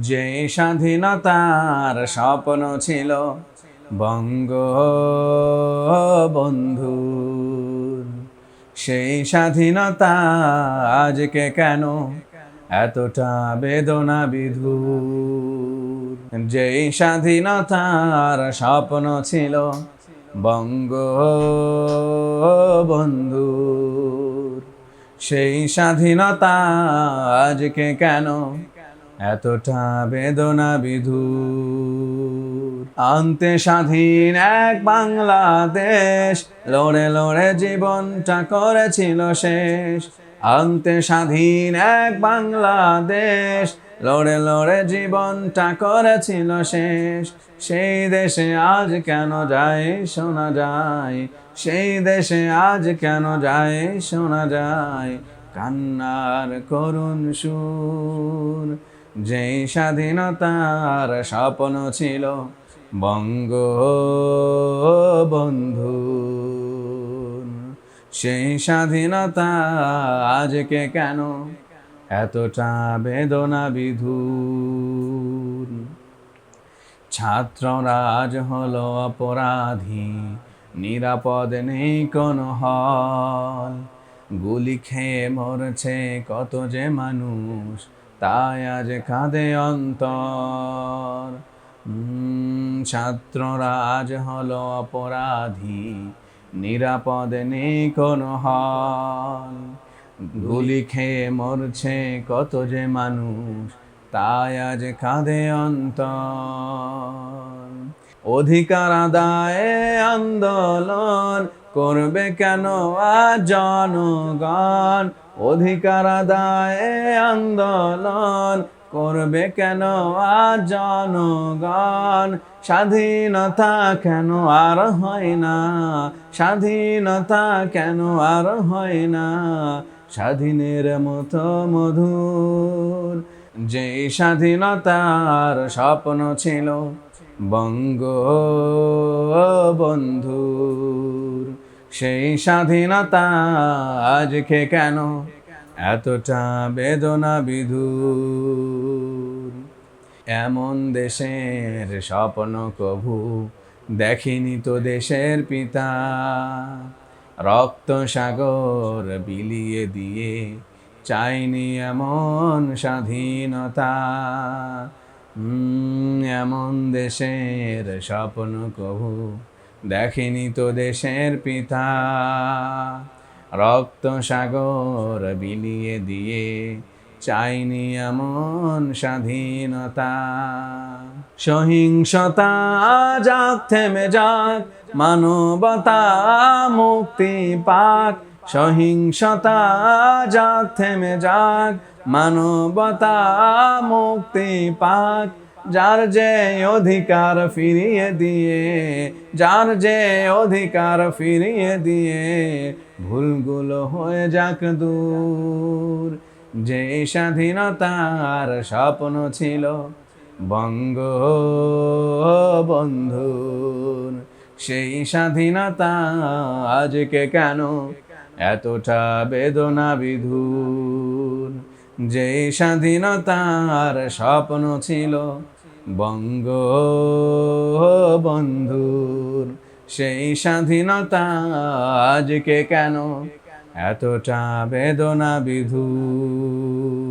যে স্বাধীনতার স্বপ্ন ছিল বঙ্গবন্ধুর, সেই স্বাধীনতা আজকে কেন এতটা বেদনা বিধুর। যেই স্বাধীনতার স্বপ্ন ছিল বঙ্গবন্ধুর, সেই স্বাধীনতা আজকে কেন এতটা বেদনা বিধুর। আনতে স্বাধীন এক বাংলাদেশ, লড়ে লড়ে জীবনটা করেছিল শেষ। আনতে স্বাধীন এক বাংলাদেশ, লড়ে লড়ে জীবনটা করেছিল শেষ। সেই দেশে আজ কেন যায় শোনা যায়, সেই দেশে আজ কেন যায় শোনা যায় কান্নার করুণ সুর। যেই স্বাধীনতার স্বপ্ন ছিল বঙ্গবন্ধুর, সেই স্বাধীনতা আজকে কেন এতটা বেদনা বিধুর। ছাত্ররা আজ হলো অপরাধী, নিরাপদ নেই কোনো হল। গুলি খেয়ে মরছে কত যে মানুষ, তাই আজ কাঁদে অন্তর। ছাত্ররা আজ হলো অপরাধী, নিরাপদ নেই কোনো হল। গুলি খেয়ে মরছে কত যে মানুষ, তাই আজ কাঁদে অন্তর। অধিকার আদায়ে আন্দোলন করবে কেন আজ জনগণ? অধিকার আদায়ে আন্দোলন করবে কেন আজ জনগণ? স্বাধীনতা কেন আর হয় না, স্বাধীনতা কেন আর হয় না স্বাধীনের মতো মধুর। যে স্বাধীনতার স্বপ্ন ছিল বঙ্গবন্ধুর, সেই স্বাধীনতা আজকে কেন এতটা বেদনা বিধুর। এমন দেশের স্বপ্ন কভু দেখিনি তো দেশের পিতা, রক্ত সাগর বিলিয়ে দিয়ে চাইনি এমন স্বাধীনতা। এমন দেশের স্বপ্ন কভু দেখিনি তো দেশের পিতা, রক্ত সাগর বিলিয়ে দিয়ে চাইনি এমন স্বাধীনতা। সহিংসতা যাক থেমে যাক, মানবতা মুক্তি পাক। সহিংসতা যাক থেমে যাক, মানবতা মুক্তি পাক। যার যে অধিকার ফিরিয়ে দিয়ে, যার যে অধিকার ফিরিয়ে দিয়ে ভুলগুলো হয়ে যাক দূর। যে স্বাধীনতার স্বপ্ন ছিল বঙ্গবন্ধুর, সেই স্বাধীনতা আজকে কেন এতটা বেদনা বিধুর। যে স্বাধীনতার স্বপ্ন ছিল বঙ্গবন্ধুর, সেই স্বাধীনতা আজকে কেন এতটা বেদনা বিধুর।